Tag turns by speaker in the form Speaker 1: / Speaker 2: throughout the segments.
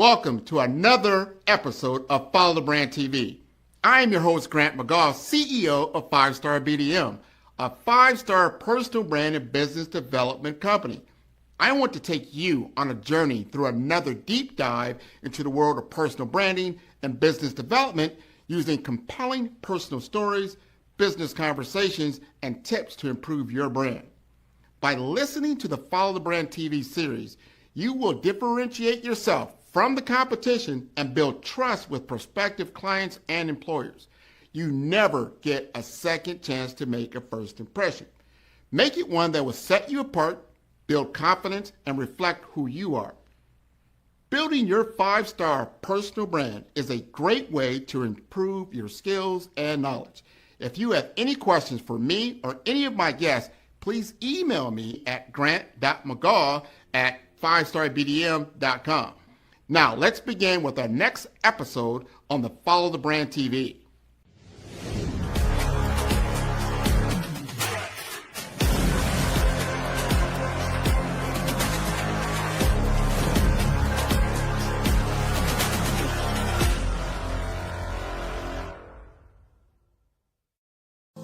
Speaker 1: Welcome to another episode of Follow the Brand TV. I am your host, Grant McGaugh, CEO of 5-Star BDM, a 5-star personal brand and business development company. I want to take you on a journey through another deep dive into the world of personal branding and business development using compelling personal stories, business conversations, and tips to improve your brand. By listening to the Follow the Brand TV series, you will differentiate yourself from the competition and build trust with prospective clients and employers. You never get a second chance to make a first impression. Make it one that will set you apart, build confidence, and reflect who you are. Building your 5-star personal brand is a great way to improve your skills and knowledge. If you have any questions for me or any of my guests, please email me at grant.mcgaugh@5starbdm.com. Now, let's begin with our next episode on the Follow the Brand TV.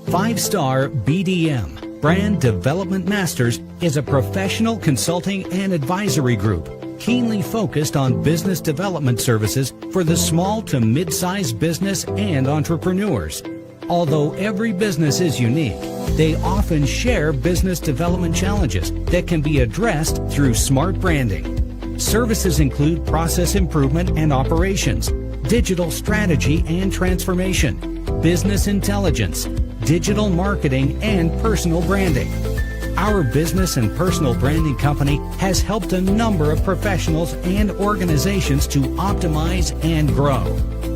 Speaker 2: Five-Star BDM, Brand Development Masters, is a professional consulting and advisory group keenly focused on business development services for the small to mid-sized business and entrepreneurs. Although every business is unique, they often share business development challenges that can be addressed through smart branding. Services include process improvement and operations, digital strategy and transformation, business intelligence, digital marketing, and personal branding. Our business and personal branding company has helped a number of professionals and organizations to optimize and grow.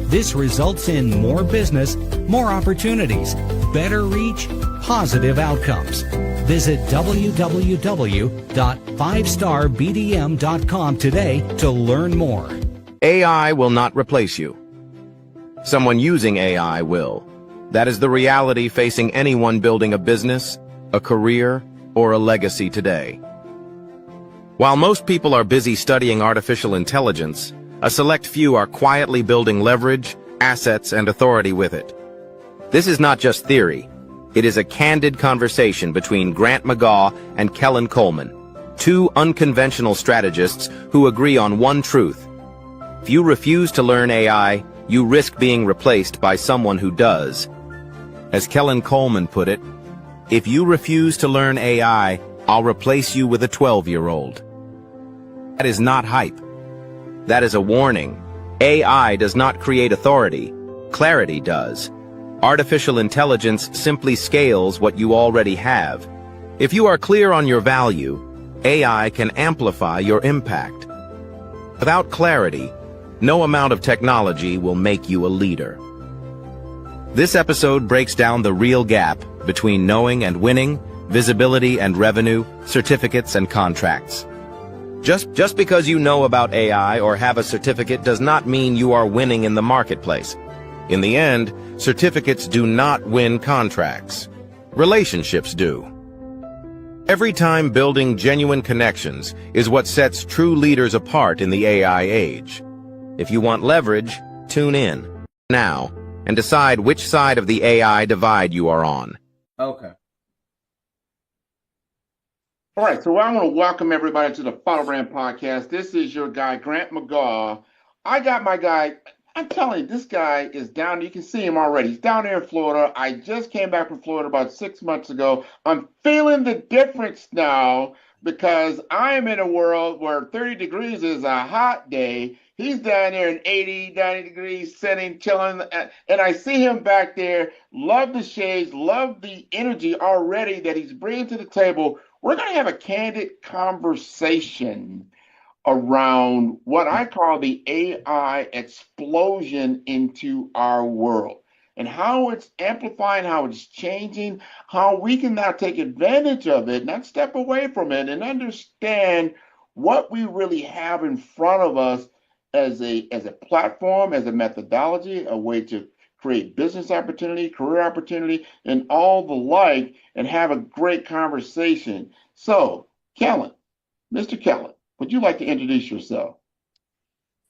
Speaker 2: This results in more business, more opportunities, better reach, positive outcomes. Visit www.5starbdm.com today to learn more.
Speaker 3: AI will not replace you. Someone using AI will. That is the reality facing anyone building a business, a career, or a legacy today. While most people are busy studying artificial intelligence, a select few are quietly building leverage, assets, and authority with it. This is not just theory. It is a candid conversation between Grant McGaugh and Kellen Coleman, two unconventional strategists who agree on one truth. If you refuse to learn AI, you risk being replaced by someone who does. As Kellen Coleman put it, if you refuse to learn AI, I'll replace you with a 12-year-old. That is not hype. That is a warning. AI does not create authority. Clarity does. Artificial intelligence simply scales what you already have. If you are clear on your value, AI can amplify your impact. Without clarity, no amount of technology will make you a leader. This episode breaks down the real gap between knowing and winning, visibility and revenue, certificates and contracts. Just because you know about AI or have a certificate does not mean you are winning in the marketplace. In the end, certificates do not win contracts. Relationships do. Every time building genuine connections is what sets true leaders apart in the AI age. If you want leverage, tune in now and decide which side of the AI divide you are on.
Speaker 1: Okay. All right, so I want to welcome everybody to the Follow Brand Podcast. This is your guy, Grant McGaugh. I got my guy, I'm telling you, this guy is down, you can see him already. He's down there in Florida. I just came back from Florida about 6 months ago. I'm feeling the difference now because I am in a world where 30 degrees is a hot day. He's down there in 80, 90 degrees, sitting, chilling, and I see him back there. Love the shades, love the energy already that he's bringing to the table. We're going to have a candid conversation around what I call the AI explosion into our world and how it's amplifying, how it's changing, how we can now take advantage of it, not step away from it, and understand what we really have in front of us as a platform, as a methodology, a way to create business opportunity, career opportunity, and all the like, and have a great conversation. So, Kellen, Mr. Kellen, would you like to introduce yourself?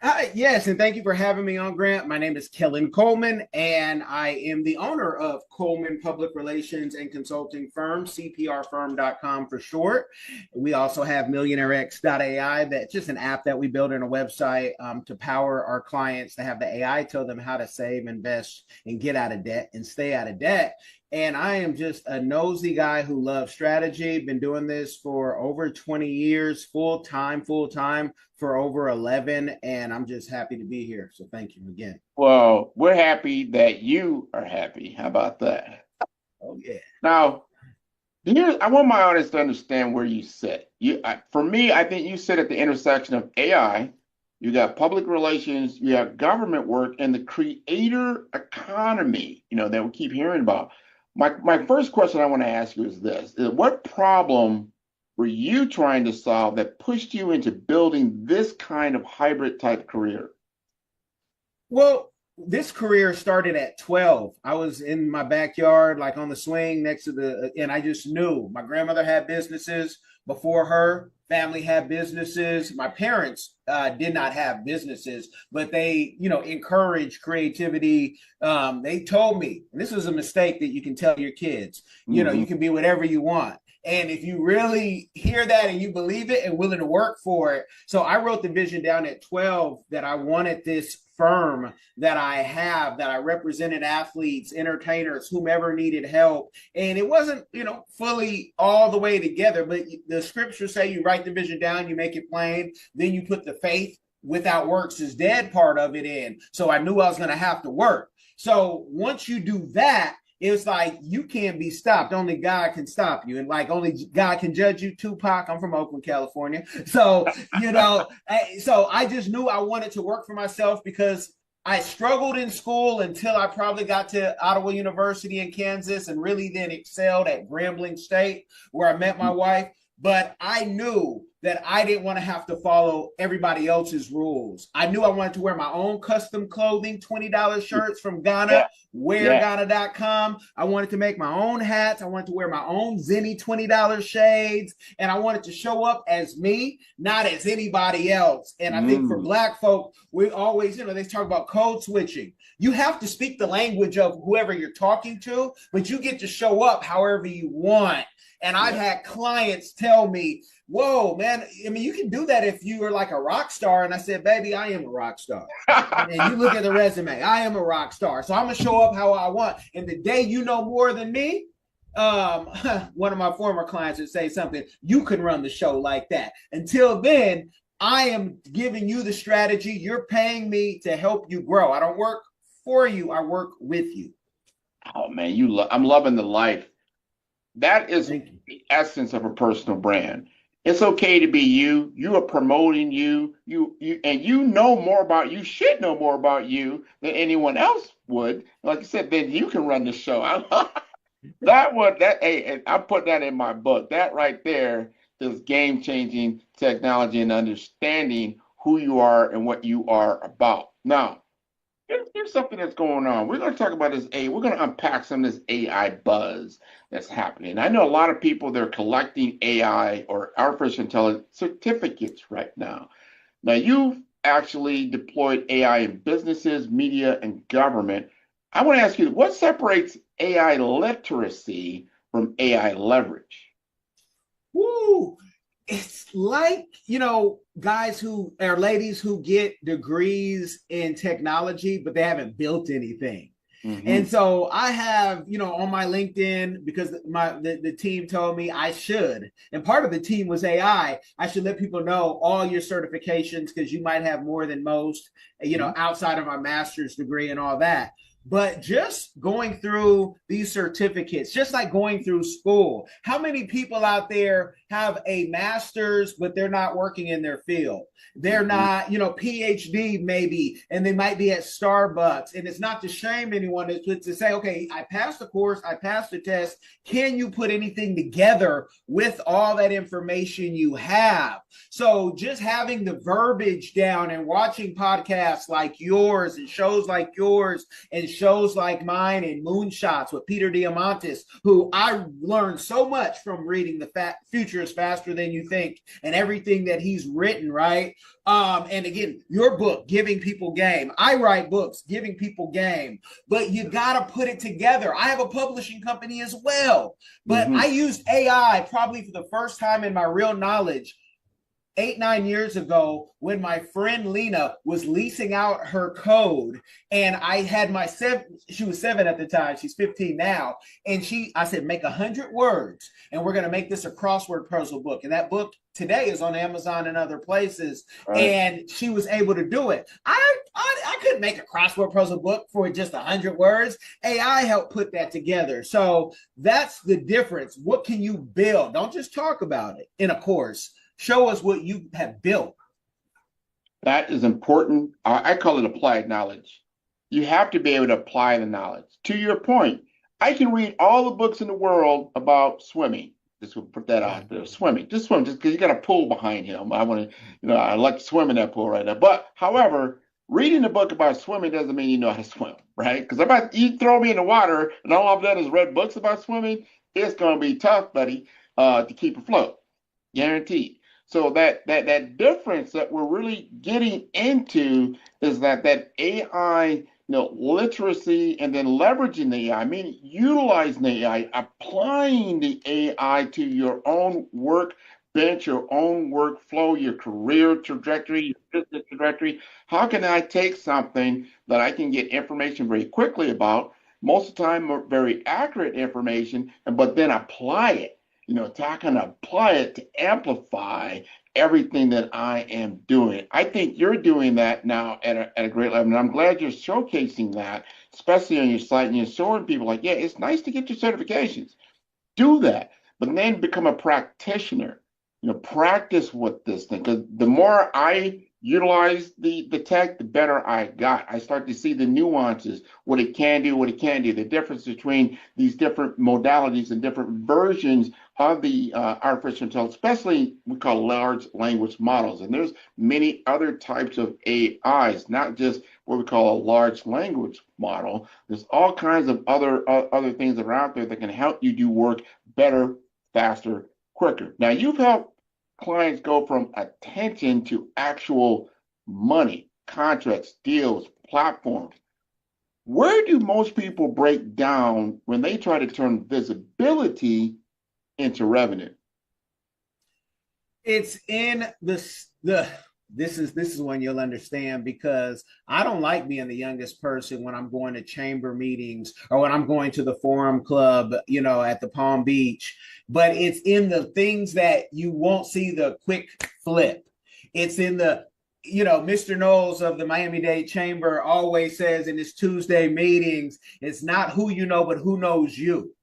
Speaker 4: Hi, yes, and thank you for having me on, Grant. My name is Kellen Coleman, and I am the owner of Coleman Public Relations and Consulting Firm, CPRfirm.com for short. We also have MillionaireX.ai, that's just an app that we build on a website to power our clients to have the AI tell them how to save, invest, and get out of debt and stay out of debt. And I am just a nosy guy who loves strategy. Been doing this for over 20 years, full time for over 11. And I'm just happy to be here. So thank you again.
Speaker 1: Well, we're happy that you are happy. How about that?
Speaker 4: Oh, yeah.
Speaker 1: Now, I want my audience to understand where you sit. For me, I think you sit at the intersection of AI, you got public relations, you have government work, and the creator economy, that we keep hearing about. My first question I want to ask you is this: what problem were you trying to solve that pushed you into building this kind of hybrid type career?
Speaker 4: Well, this career started at 12. I was in my backyard, like on the swing next to and I just knew my grandmother had businesses before her. Family had businesses. My parents did not have businesses, but they, encouraged creativity. They told me, and this was a mistake that you can tell your kids, you can be whatever you want. And if you really hear that and you believe it and willing to work for it. So I wrote the vision down at 12 that I wanted this firm that I represented athletes, entertainers, whomever needed help. And it wasn't, fully all the way together, but the scriptures say you write the vision down, you make it plain, then you put the faith without works is dead part of it in. So I knew I was going to have to work. So once you do that, it's like you can't be stopped. Only God can stop you. And like only God can judge you. Tupac, I'm from Oakland, California. So, so I just knew I wanted to work for myself because I struggled in school until I probably got to Ottawa University in Kansas and really then excelled at Grambling State, where I met my wife. But I knew that I didn't want to have to follow everybody else's rules. I knew I wanted to wear my own custom clothing, $20 shirts from Ghana, wearghana.com. I wanted to make my own hats. I wanted to wear my own Zenni $20 shades. And I wanted to show up as me, not as anybody else. And I think for Black folk, we always, they talk about code switching. You have to speak the language of whoever you're talking to, but you get to show up however you want. And I've had clients tell me, whoa, man, I mean, you can do that if you are like a rock star. And I said, baby, I am a rock star. And you look at the resume, I am a rock star. So I'm going to show up how I want. And the day you know more than me, one of my former clients would say something, you can run the show like that. Until then, I am giving you the strategy. You're paying me to help you grow. I don't work for you. I work with you.
Speaker 1: Oh, man, I'm loving the life. That is the essence of a personal brand. It's okay to be you. You are promoting you. And you know more about you. Should know more about you than anyone else would. Like I said, then you can run the show. Hey, I put that in my book. That right there is game-changing technology and understanding who you are and what you are about. Now, here's something that's going on. We're going to talk about this AI. We're going to unpack some of this AI buzz that's happening. I know a lot of people, they're collecting AI or artificial intelligence certificates right now. Now, you've actually deployed AI in businesses, media, and government. I want to ask you, what separates AI literacy from AI leverage?
Speaker 4: Woo! It's like, guys who are ladies who get degrees in technology, but they haven't built anything. Mm-hmm. And so I have, on my LinkedIn, because the team told me I should, and part of the team was AI, I should let people know all your certifications because you might have more than most, outside of my master's degree and all that. But just going through these certificates, just like going through school, how many people out there have a master's, but they're not working in their field? They're not, PhD maybe, and they might be at Starbucks. And it's not to shame anyone, it's to say, okay, I passed the course, I passed the test. Can you put anything together with all that information you have? So just having the verbiage down and watching podcasts like yours and shows like yours and shows like mine and Moonshots with Peter Diamandis, who I learned so much from reading The Future is Faster Than You Think and everything that he's written, right? And again, your book, Giving People Game. I write books, giving people game, but you got to put it together. I have a publishing company as well, but I used AI probably for the first time in my real knowledge 8-9 years ago when my friend Lena was leasing out her code, and I had my she was 7 at the time, she's 15 now, and I said, make 100 words and we're going to make this a crossword puzzle book. And that book today is on Amazon and other places. Right. And she was able to do it. I couldn't make a crossword puzzle book for just 100 words. AI helped put that together. So that's the difference. What can you build? Don't just talk about it in a course. Show us what you have built.
Speaker 1: That is important. I call it applied knowledge. You have to be able to apply the knowledge. To your point, I can read all the books in the world about swimming. Just will put that out there. Swimming, just swim, just because you got a pool behind him. I want to, I like to swim in that pool right now. But however, reading a book about swimming doesn't mean you know how to swim, right? Because you throw me in the water and all I've done is read books about swimming, it's going to be tough, buddy, to keep afloat, guaranteed. So that difference that we're really getting into is that AI, literacy, and then leveraging the AI, meaning utilizing the AI, applying the AI to your own work bench, your own workflow, your career trajectory, your business trajectory. How can I take something that I can get information very quickly about, most of the time very accurate information, but then apply it? I can apply it to amplify everything that I am doing. I think you're doing that now at a great level, and I'm glad you're showcasing that, especially on your site, and you're showing people like, yeah, it's nice to get your certifications. Do that, but then become a practitioner. Practice with this thing, because the more I utilize the tech, the better I got. I start to see the nuances, what it can do, what it can't do, the difference between these different modalities and different versions of the artificial intelligence, especially we call large language models. And there's many other types of AIs, not just what we call a large language model. There's all kinds of other things that are out there that can help you do work better, faster, quicker. Now, you've helped clients go from attention to actual money, contracts, deals, platforms. Where do most people break down when they try to turn visibility into revenue?
Speaker 4: It's in this is when you'll understand, because I don't like being the youngest person when I'm going to chamber meetings or when I'm going to the Forum Club, at the Palm Beach. But it's in the things that you won't see the quick flip. It's in the, Mr. Knowles of the Miami-Dade Chamber always says in his Tuesday meetings, it's not who you know, but who knows you.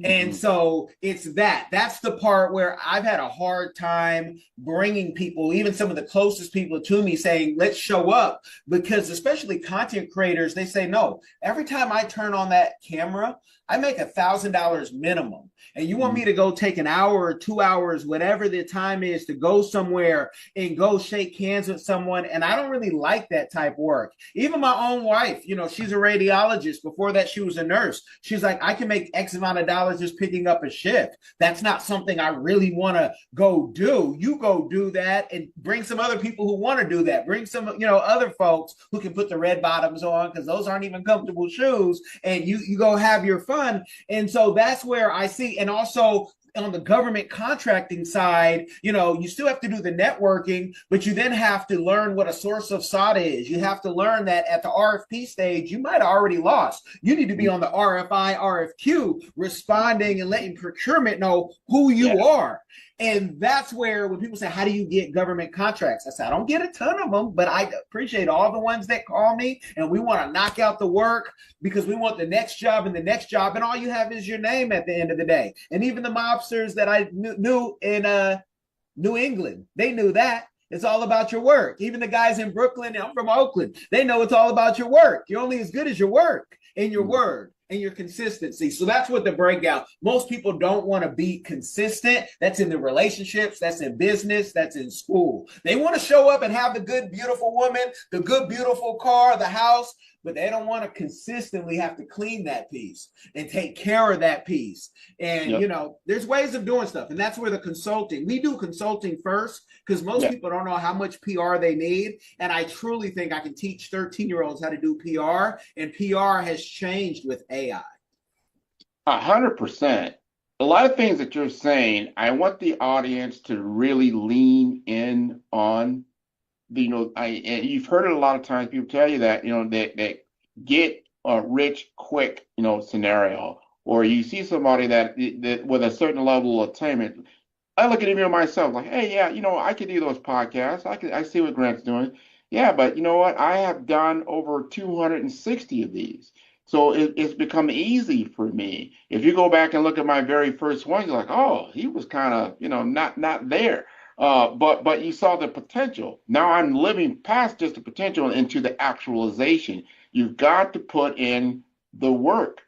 Speaker 4: And so that's the part where I've had a hard time bringing people, even some of the closest people to me, saying, let's show up, because especially content creators, they say, no, every time I turn on that camera, I make $1,000 minimum. And you want me to go take an hour or 2 hours, whatever the time is, to go somewhere and go shake hands with someone. And I don't really like that type of work. Even my own wife, she's a radiologist. Before that, she was a nurse. She's like, I can make X amount of dollars just picking up a shift. That's not something I really want to go do. You go do that and bring some other people who want to do that. Bring some, other folks who can put the red bottoms on, because those aren't even comfortable shoes. And you go have your fun. And so that's where I see. And also on the government contracting side, you still have to do the networking, but you then have to learn what a source of SADA is. You have to learn that at the RFP stage, you might have already lost. You need to be on the RFI, RFQ, responding and letting procurement know who you are. And that's where when people say, how do you get government contracts? I say, I don't get a ton of them, but I appreciate all the ones that call me, and we want to knock out the work because we want the next job and the next job. And all you have is your name at the end of the day. And even the mobsters that I knew in New England, they knew that. It's all about your work. Even the guys in Brooklyn, I'm from Oakland, they know it's all about your work. You're only as good as your work and your word and your consistency. So that's what the breakout. Most people don't want to be consistent. That's in the relationships, that's in business, that's in school. They want to show up and have the good, beautiful woman, the good, beautiful car, the house, but they don't want to consistently have to clean that piece and take care of that piece. And,
Speaker 1: Yep.
Speaker 4: you know, there's ways of doing stuff. And that's where the consulting, we do consulting first because most
Speaker 1: Yeah.
Speaker 4: people don't know how much PR they need. And I truly think I can teach 13-year-olds how to do PR, and PR has changed with AI.
Speaker 1: 100%. A lot of things that you're saying, I want the audience to really lean in on. And you've heard it a lot of times. People tell you that, that get a rich quick, scenario, or you see somebody that with a certain level of attainment. I look at even myself like, hey, yeah, I could do those podcasts. I see what Grant's doing. Yeah, but you know what? I have done over 260 of these. So it's become easy for me. If you go back and look at my very first one, you're like, oh, he was kind of, not there. But you saw the potential. Now I'm living past just the potential into the actualization. You've got to put in the work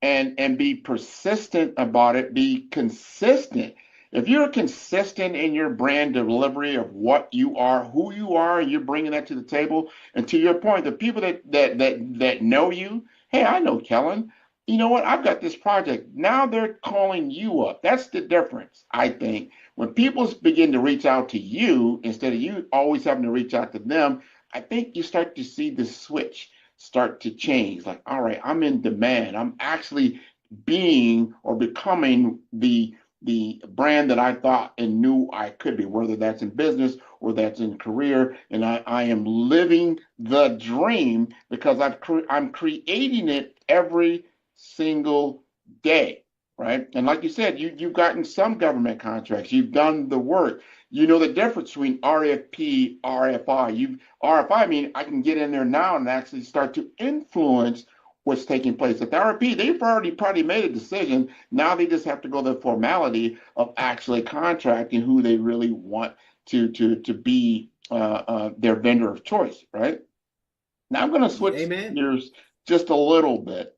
Speaker 1: and be persistent about it, be consistent. If you're consistent in your brand delivery of what you are, who you are, and you're bringing that to the table, and to your point, the people that know you, hey, I know Kellen. You know what? I've got this project. Now they're calling you up. That's the difference, I think. When people begin to reach out to you instead of you always having to reach out to them, I think you start to see the switch start to change. Like, all right, I'm in demand. I'm actually being or becoming the brand that I thought and knew I could be, whether that's in business or that's in career. And I am living the dream because I'm creating it every single day, right? And like you said, you've gotten some government contracts. You've done the work. You know the difference between RFP, RFI. RFI, I mean, I can get in there now and actually start to influence what's taking place. At the RFP, they've already probably made a decision. Now they just have to go the formality of actually contracting who they really want to be their vendor of choice, right? Now I'm going to switch
Speaker 4: Amen.
Speaker 1: gears just a little bit.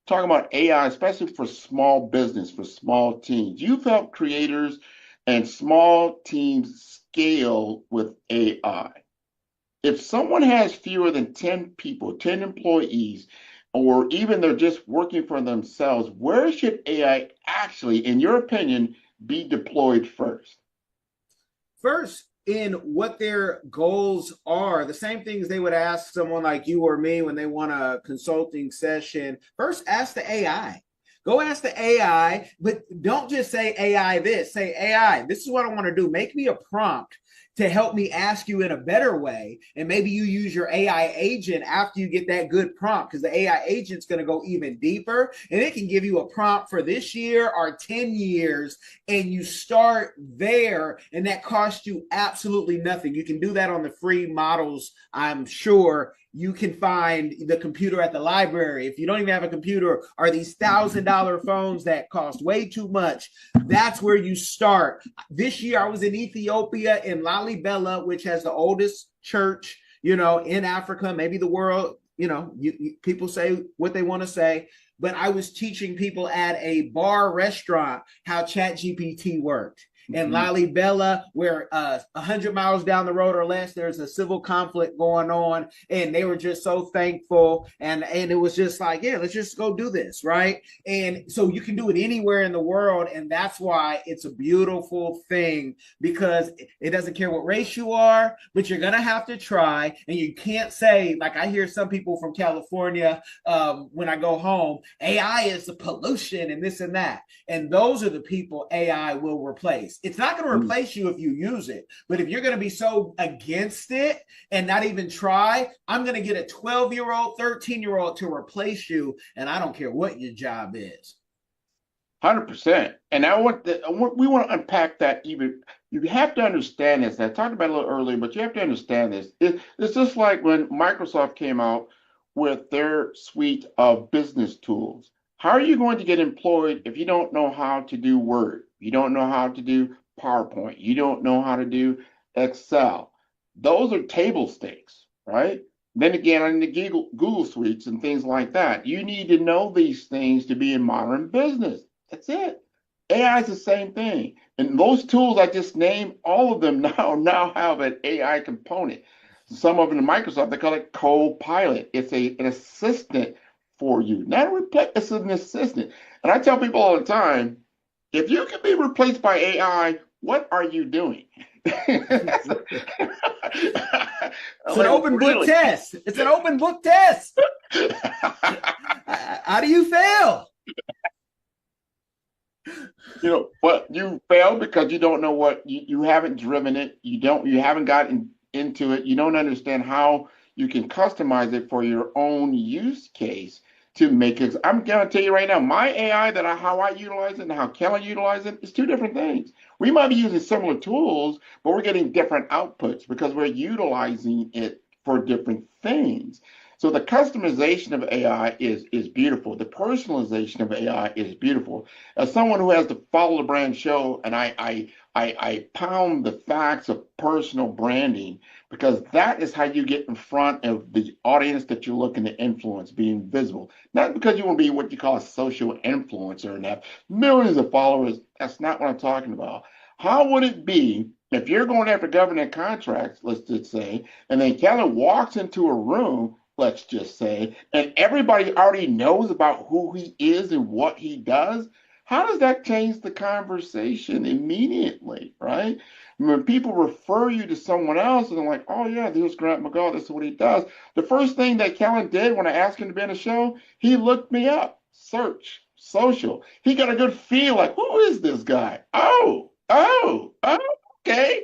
Speaker 1: Talking about AI, especially for small business, for small teams. You've helped creators and small teams scale with AI. If someone has fewer than 10 people, 10 employees, or even they're just working for themselves, where should AI actually, in your opinion, be deployed first?
Speaker 4: First, in what their goals are, the same things they would ask someone like you or me when they want a consulting session. First, ask the AI. Go ask the AI, but don't just say AI this. Say, AI, this is what I want to do. Make me a prompt to help me ask you in a better way. And maybe you use your AI agent after you get that good prompt, because the AI agent's going to go even deeper and it can give you a prompt for this year or 10 years. And you start there, and that costs you absolutely nothing. You can do that on the free models, I'm sure. You can find the computer at the library. If you don't even have a computer, or these $1,000 phones that cost way too much, that's where you start. This year, I was in Ethiopia, in Lalibela, which has the oldest church, in Africa, maybe the world. People say what they want to say, but I was teaching people at a bar restaurant how ChatGPT worked. And Lalibela, where 100 miles down the road or less, there's a civil conflict going on, and they were just so thankful, and it was just like, yeah, let's just go do this, right? And so you can do it anywhere in the world, and that's why it's a beautiful thing, because it doesn't care what race you are, but you're gonna have to try, and you can't say, like I hear some people from California when I go home, AI is the pollution and this and that, and those are the people AI will replace. It's not going to replace you if you use it, but if you're going to be so against it and not even try, I'm going to get a 12-year-old, 13-year-old to replace you, and I don't care what your job is.
Speaker 1: 100%. And we want to unpack that even. You have to understand this. I talked about it a little earlier, but you have to understand this. It's just like when Microsoft came out with their suite of business tools. How are you going to get employed if you don't know how to do Word? You don't know how to do PowerPoint. You don't know how to do Excel. Those are table stakes, right? Then again, in the Google suites and things like that, you need to know these things to be in modern business. That's it. AI is the same thing. And those tools I just named, all of them now have an AI component. Some of them in Microsoft, they call it Copilot. It's an assistant for you, not a replace. It's an assistant. And I tell people all the time, if you can be replaced by AI, what are you doing?
Speaker 4: It's an open book test. It's an open book test. How do you fail?
Speaker 1: But you fail because you don't know what you haven't driven it. You haven't gotten into it. You don't understand how you can customize it for your own use case to make it. I'm going to tell you right now, my AI how I utilize it and how Kelly utilizes it is two different things. We might be using similar tools, but we're getting different outputs because we're utilizing it for different things. So the customization of AI is beautiful. The personalization of AI is beautiful. As someone who has the Follow the Brand show, and I pound the facts of personal branding because that is how you get in front of the audience that you're looking to influence, being visible. Not because you want to be what you call a social influencer and have millions of followers. That's not what I'm talking about. How would it be if you're going after government contracts, let's just say, and then Kelly walks into a room, let's just say, and everybody already knows about who he is and what he does? How does that change the conversation immediately, right? When people refer you to someone else and they're like, oh yeah, there's Grant McGaw, this is what he does. The first thing that Kellen did when I asked him to be on the show, he looked me up, search, social. He got a good feel like, who is this guy? Oh, okay.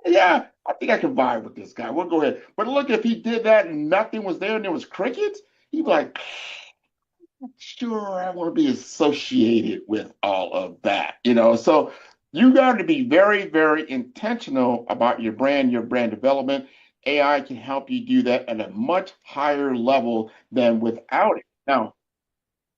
Speaker 1: Yeah. I think I can vibe with this guy. We'll go ahead. But look, if he did that and nothing was there and there was crickets, he'd be like, sure, I want to be associated with all of that, So you got to be very, very intentional about your brand development. AI can help you do that at a much higher level than without it. Now,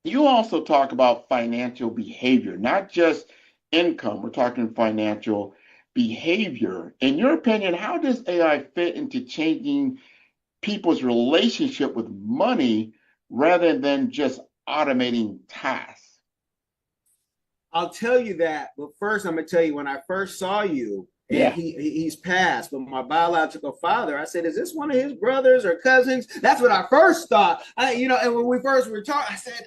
Speaker 1: you also talk about financial behavior, not just income. We're talking financial behavior. In your opinion, how does AI fit into changing people's relationship with money rather than just automating tasks?
Speaker 4: I'll tell you that, but first I'm gonna tell you when I first saw you, and he's passed, but my biological father, I said, is this one of his brothers or cousins? That's what I first thought. And when we first were talking, I said,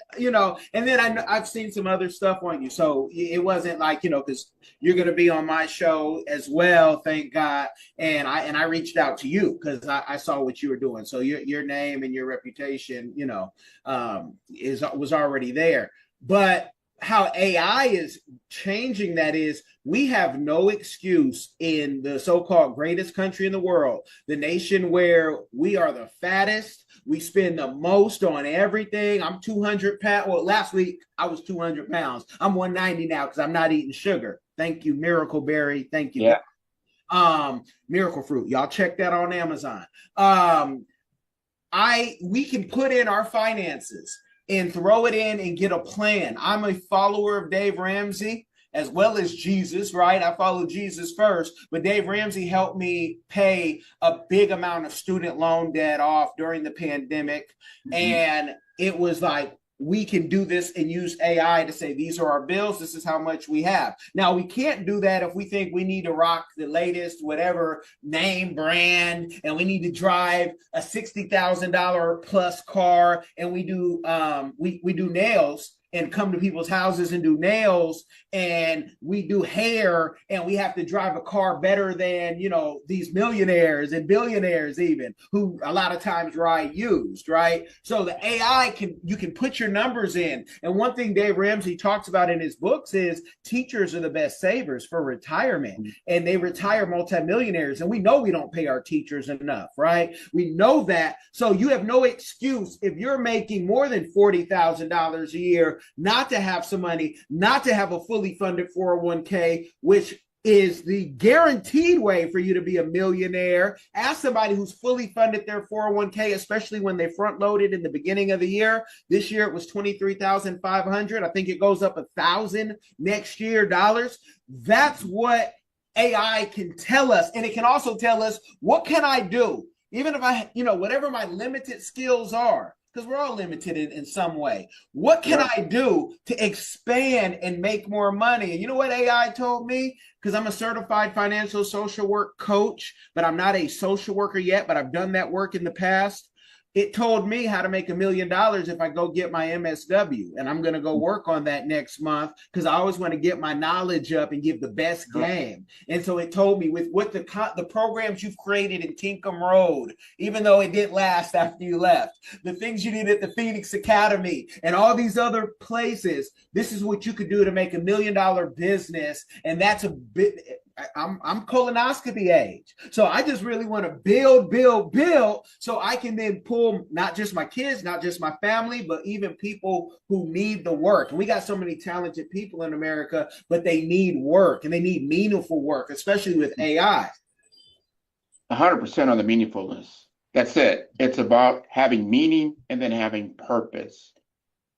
Speaker 4: and then I've seen some other stuff on you. So it wasn't like, because you're going to be on my show as well, thank God. And I reached out to you because I saw what you were doing. So your name and your reputation, was already there. But how AI is changing that is we have no excuse in the so-called greatest country in the world, the nation where we are the fattest, we spend the most on everything. I'm 200 pounds. Well, last week I was 200 pounds. I'm 190 now because I'm not eating sugar. Thank you, Miracle Berry. Thank you. Yeah. Miracle Fruit. Y'all check that on Amazon. We can put in our finances and throw it in and get a plan. I'm a follower of Dave Ramsey as well as Jesus, right? I followed Jesus first, but Dave Ramsey helped me pay a big amount of student loan debt off during the pandemic. Mm-hmm. And it was like, we can do this and use AI to say, these are our bills. This is how much we have. Now, we can't do that if we think we need to rock the latest, whatever name brand, and we need to drive a $60,000 plus car. And we do, we do nails and come to people's houses and do nails, and we do hair, and we have to drive a car better than, these millionaires and billionaires even, who a lot of times ride used, right? So the AI you can put your numbers in. And one thing Dave Ramsey talks about in his books is teachers are the best savers for retirement, and they retire multimillionaires. And we know we don't pay our teachers enough, right? We know that. So you have no excuse if you're making more than $40,000 a year not to have some money, not to have a fully funded 401k, which is the guaranteed way for you to be a millionaire. Ask somebody who's fully funded their 401k, especially when they front loaded in the beginning of the year. This year it was $23,500. I think it goes up $1,000 next year dollars. That's what AI can tell us. And it can also tell us, what can I do? Even if I, whatever my limited skills are, because we're all limited in some way. What can I do to expand and make more money? And you know what AI told me? Because I'm a certified financial social work coach, but I'm not a social worker yet, but I've done that work in the past. It told me how to make $1 million if I go get my MSW. And I'm going to go work on that next month because I always want to get my knowledge up and give the best game. And so it told me with what the programs you've created in Tinkham Road, even though it didn't last after you left, the things you did at the Phoenix Academy and all these other places, this is what you could do to make $1 million business. And that's a bit... I'm colonoscopy age. So I just really want to build so I can then pull not just my kids, not just my family, but even people who need the work. And we got so many talented people in America, but they need work and they need meaningful work, especially with AI.
Speaker 1: 100% on the meaningfulness. That's it. It's about having meaning and then having purpose.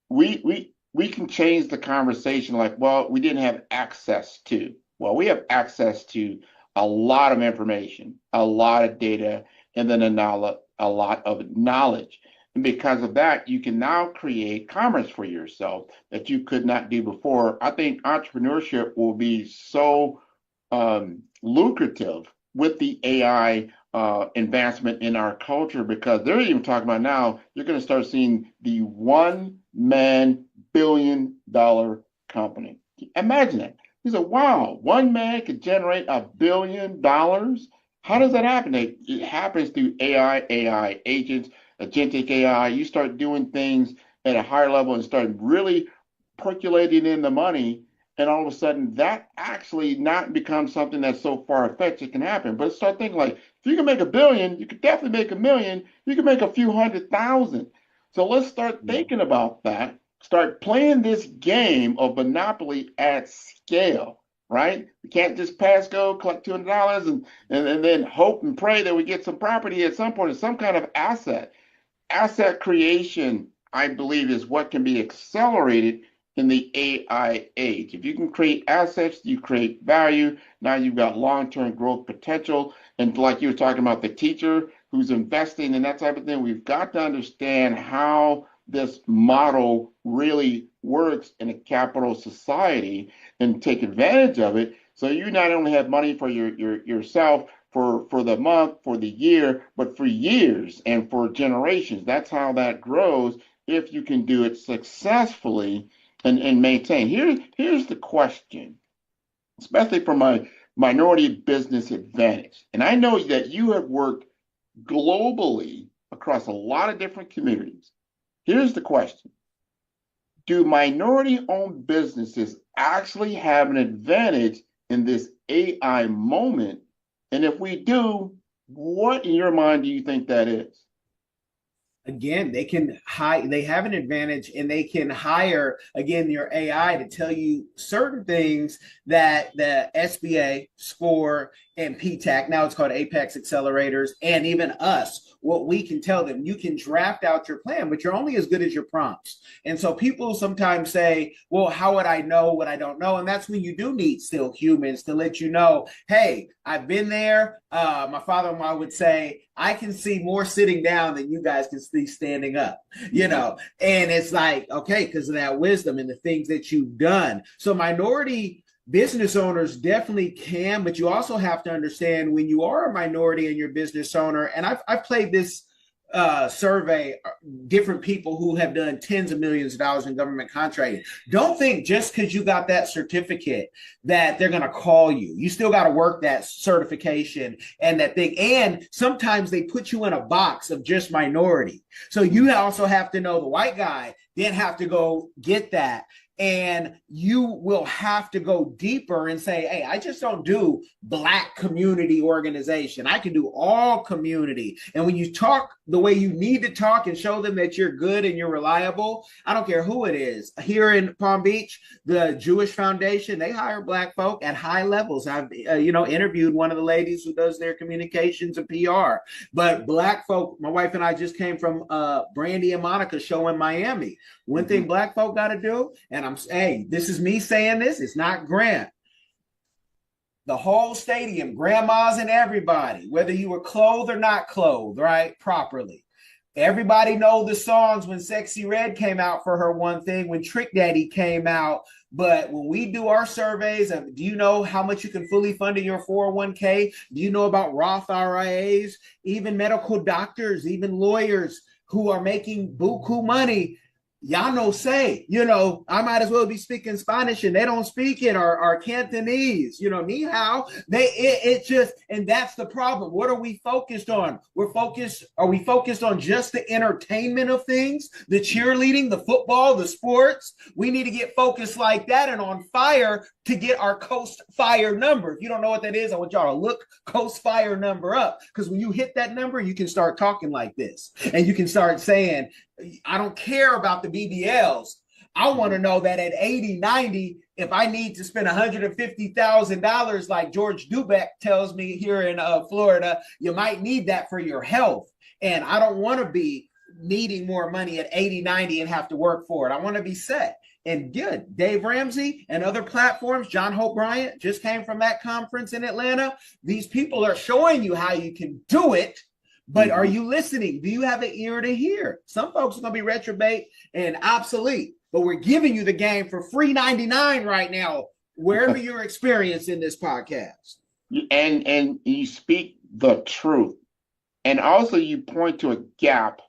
Speaker 1: We can change the conversation like, well, we didn't have access to. Well, we have access to a lot of information, a lot of data, and then a lot of knowledge. And because of that, you can now create commerce for yourself that you could not do before. I think entrepreneurship will be so lucrative with the AI advancement in our culture, because they're even talking about now, you're going to start seeing the one-man billion-dollar company. Imagine that. He said, wow, one man could generate $1 billion. How does that happen? It happens through AI agents, agentic AI. You start doing things at a higher level and start really percolating in the money. And all of a sudden that actually not becomes something that's so far-fetched it can happen. But start thinking like, if you can make $1 billion, you could definitely make $1 million. You can make a few 100,000. So let's start thinking about that. Start playing this game of Monopoly at scale, right? We can't just pass go, collect $200 and then hope and pray that we get some property at some point, or some kind of asset. Asset creation, I believe, is what can be accelerated in the AI age. If you can create assets, you create value. Now you've got long-term growth potential. And like you were talking about the teacher who's investing in that type of thing, we've got to understand how this model really works in a capital society and take advantage of it. So you not only have money for yourself for the month, for the year, but for years and for generations. That's how that grows if you can do it successfully and maintain. Here's the question, especially from my minority business advantage. And I know that you have worked globally across a lot of different communities. Here's the question. Do minority-owned businesses actually have an advantage in this AI moment? And if we do, what in your mind do you think that is?
Speaker 4: Again, they have an advantage, and they can hire, again, your AI to tell you certain things that the SBA, SCORE, and PTAC, now it's called Apex Accelerators, and even us, what we can tell them. You can draft out your plan, but you're only as good as your prompts. And so people sometimes say, well, how would I know what I don't know? And that's when you do need still humans to let you know, hey, I've been there. My father-in-law would say, I can see more sitting down than you guys can see standing up, and it's like, okay, because of that wisdom and the things that you've done. So minority business owners definitely can, but you also have to understand when you are a minority and you're a business owner, and I've played this survey, different people who have done tens of millions of dollars in government contracting. Don't think just because you got that certificate that they're going to call you. You still got to work that certification and that thing. And sometimes they put you in a box of just minority. So you also have to know the white guy didn't have to go get that. And you will have to go deeper and say, hey, I just don't do Black community organization. I can do all community. And when you talk the way you need to talk and show them that you're good and you're reliable, I don't care who it is. Here in Palm Beach, the Jewish Foundation, they hire Black folk at high levels. I've interviewed one of the ladies who does their communications and PR. But Black folk, my wife and I just came from Brandy and Monica show in Miami. One thing Black folk got to do, and this is me saying this, it's not Grant. The whole stadium, grandmas and everybody, whether you were clothed or not clothed, right, properly, Everybody know the songs when Sexy Red came out for her one thing, when Trick Daddy came out. But when we do our surveys, do you know how much you can fully fund in your 401k? Do you know about Roth IRAs? Even medical doctors, even lawyers who are making buku money, y'all know say, I might as well be speaking Spanish and they don't speak it, or Cantonese, ni hao. It just, and that's the problem. What are we focused on? Are we focused on just the entertainment of things, the cheerleading, the football, the sports? We need to get focused like that and on fire to get our Coast Fire number. If you don't know what that is, I want y'all to look Coast Fire number up, because when you hit that number, you can start talking like this and you can start saying, I don't care about the BBLs. I want to know that at 80, 90, if I need to spend $150,000, like George Dubeck tells me here in Florida, you might need that for your health. And I don't want to be needing more money at 80, 90 and have to work for it. I want to be set. And good. Dave Ramsey and other platforms, John Hope Bryant just came from that conference in Atlanta. These people are showing you how you can do it. But are you listening? Do you have an ear to hear? Some folks are going to be retrobate and obsolete, but we're giving you the game for free 99 right now, wherever you're experiencing this podcast.
Speaker 1: And you speak the truth. And also you point to a gap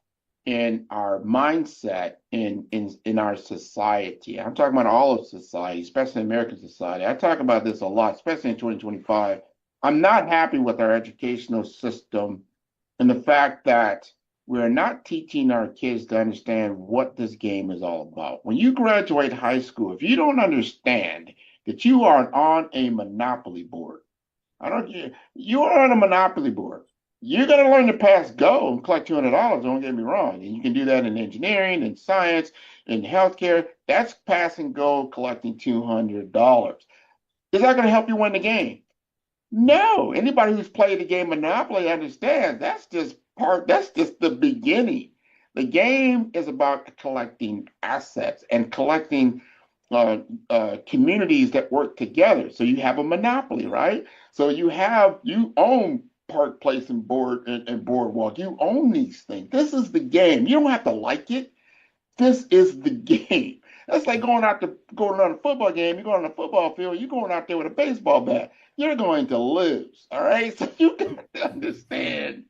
Speaker 1: in our mindset in our society. I'm talking about all of society, especially American society. I talk about this a lot, especially in 2025. I'm not happy with our educational system and the fact that we're not teaching our kids to understand what this game is all about. When you graduate high school, if you don't understand that you are on a monopoly board, you are on a monopoly board. You're going to learn to pass go and collect $200, don't get me wrong. And you can do that in engineering, in science, in healthcare. That's pass and go, collecting $200. Is that going to help you win the game? No. Anybody who's played the game Monopoly understands that's just the beginning. The game is about collecting assets and collecting communities that work together. So you have a monopoly, right? So you own Park Place and Boardwalk. You own these things. This is the game. You don't have to like it. This is the game. That's like going on a football game. You're going on a football field. You're going out there with a baseball bat. You're going to lose. All right. So you got to understand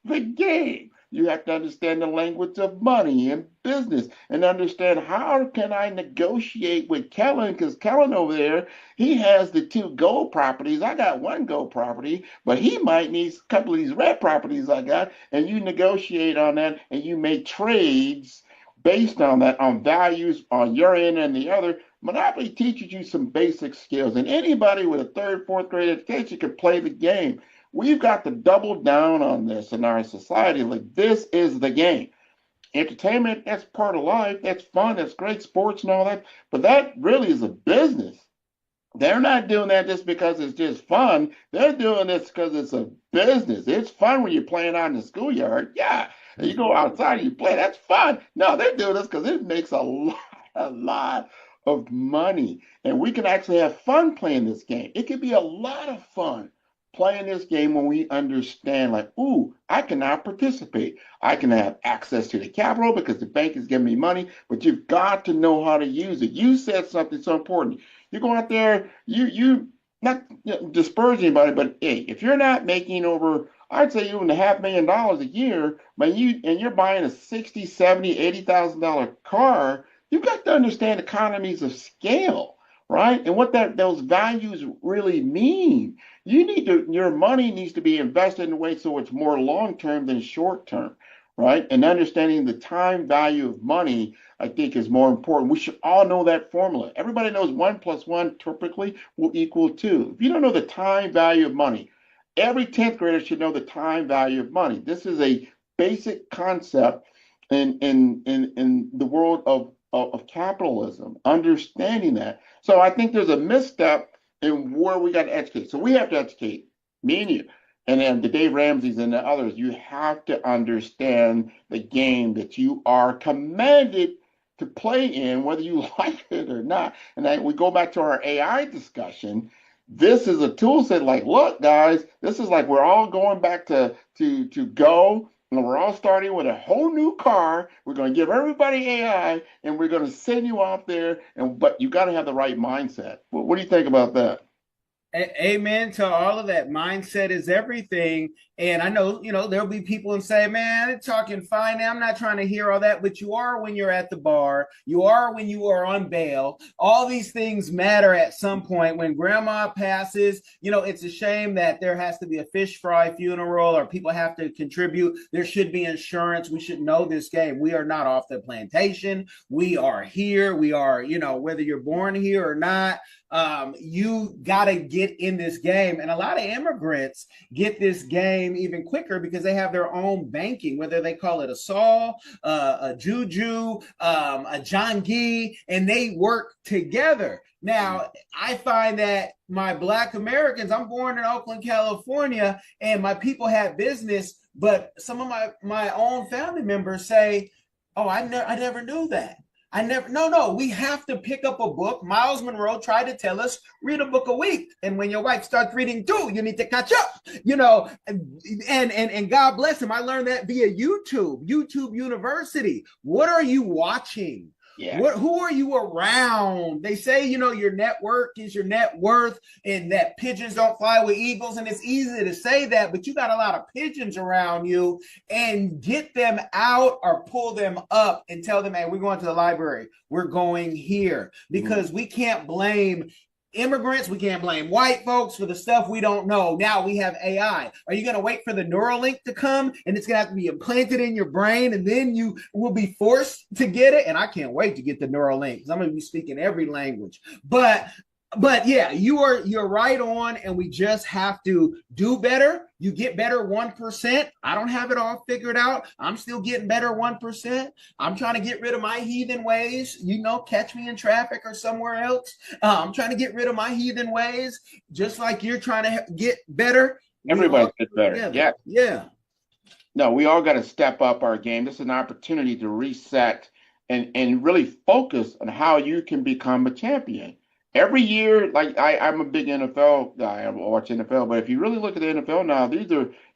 Speaker 1: the game. You have to understand the language of money and business and understand how can I negotiate with Kellen, because Kellen over there, he has the 2 gold properties. I got 1 gold property, but he might need a couple of these red properties I got, and you negotiate on that and you make trades based on that, on values on your end and the other. Monopoly teaches you some basic skills, and anybody with a 3rd, 4th grade education can play the game. We've got to double down on this in our society. Like, this is the game. Entertainment, that's part of life. That's fun. That's great. Sports and all that. But that really is a business. They're not doing that just because it's just fun. They're doing this because it's a business. It's fun when you're playing out in the schoolyard. Yeah. And you go outside and you play. That's fun. No, they're doing this because it makes a lot of money. And we can actually have fun playing this game. It could be a lot of fun playing this game when we understand, like, ooh, I can now participate. I can have access to the capital because the bank is giving me money, but you've got to know how to use it. You said something so important. You go out there, you not disparage anybody, but hey, if you're not making over, I'd say even $500,000 a year, but you're buying a $60,000, $70,000, $80,000 car, you've got to understand economies of scale, right? And what those values really mean. Your money needs to be invested in a way so it's more long-term than short-term, right? And understanding the time value of money, I think, is more important. We should all know that formula. Everybody knows 1 + 1 typically will equal 2. If you don't know the time value of money, every 10th grader should know the time value of money. This is a basic concept in the world of capitalism, understanding that. So I think there's a misstep in where we got to educate. So we have to educate, me and you, and then the Dave Ramseys and the others. You have to understand the game that you are commanded to play in, whether you like it or not. And then we go back to our AI discussion. This is a tool set like, look, guys, this is like we're all going back to Go And we're all starting with a whole new car. We're going to give everybody AI, and we're going to send you out there. But you got to have the right mindset. What do you think about that?
Speaker 4: Amen to all of that. Mindset is everything. And I know, there'll be people and say, man, they're talking fine. I'm not trying to hear all that, but you are when you're at the bar. You are when you are on bail. All these things matter at some point. When grandma passes, it's a shame that there has to be a fish fry funeral or people have to contribute. There should be insurance. We should know this game. We are not off the plantation. We are here. We are, whether you're born here or not, you got to get in this game. And a lot of immigrants get this game even quicker because they have their own banking, whether they call it a Saul, a Juju, a John Gee, and they work together. Now, I find that my Black Americans, I'm born in Oakland, California, and my people have business, but some of my own family members say, oh, I never knew that. No, we have to pick up a book. Miles Monroe tried to tell us, read a book a week. And when your wife starts reading too, you need to catch up, and God bless him. I learned that via YouTube University. What are you watching?
Speaker 1: Yeah.
Speaker 4: Who are you around? They say, your network is your net worth and that pigeons don't fly with eagles. And it's easy to say that, but you got a lot of pigeons around you, and get them out or pull them up and tell them, hey, we're going to the library. We're going here, because we can't blame immigrants. We can't blame white folks for the stuff we don't know. Now we have AI. Are you going to wait for the Neuralink to come and it's going to have to be implanted in your brain and then you will be forced to get it? And I can't wait to get the Neuralink because I'm going to be speaking every language. But yeah, you're right on, and we just have to do better. You get better 1%. I don't have it all figured out. I'm still getting better 1%. I'm trying to get rid of my heathen ways. Catch me in traffic or somewhere else. I'm trying to get rid of my heathen ways, just like you're trying to get better.
Speaker 1: Everybody gets better.
Speaker 4: Yeah.
Speaker 1: No, we all got to step up our game. This is an opportunity to reset and really focus on how you can become a champion. Every year, like I'm a big NFL guy, I watch NFL, but if you really look at the NFL now,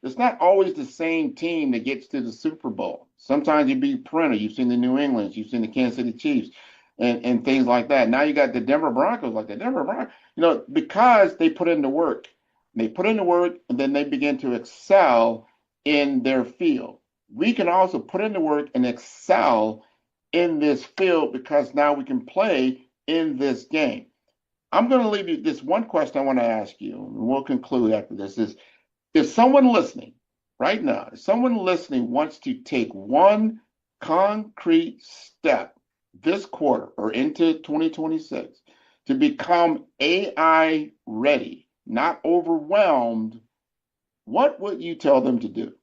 Speaker 1: it's not always the same team that gets to the Super Bowl. Sometimes you beat Printer, you've seen the New England, you've seen the Kansas City Chiefs, and things like that. Now you got the Denver Broncos, because they put in the work. They put in the work, and then they begin to excel in their field. We can also put in the work and excel in this field because now we can play in this game. I'm going to leave you this one question I want to ask you, and we'll conclude after this, is if someone listening right now, wants to take one concrete step this quarter or into 2026 to become AI ready, not overwhelmed, what would you tell them to do?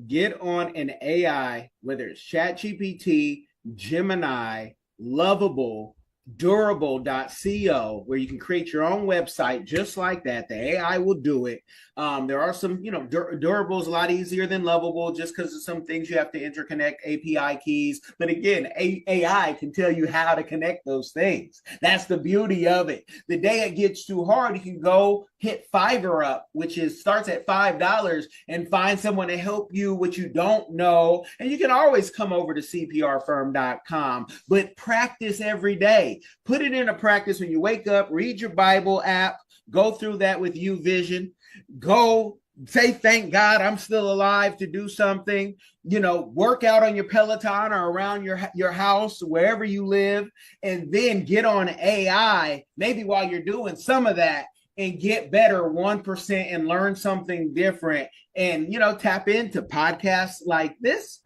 Speaker 4: Get on an AI, whether it's ChatGPT, Gemini, Lovable, Durable.co, where you can create your own website just like that. The AI will do it. There are some, Durable is a lot easier than Lovable just because of some things you have to interconnect API keys. But again, AI can tell you how to connect those things. That's the beauty of it. The day it gets too hard, you can go hit Fiverr up, which starts at $5, and find someone to help you what you don't know. And you can always come over to cprfirm.com, but practice every day. Put it into practice when you wake up, read your Bible app, go through that with YouVision, go say, thank God I'm still alive to do something, work out on your Peloton or around your house, wherever you live, and then get on AI, maybe while you're doing some of that, and get better 1% and learn something different. And, tap into podcasts like this.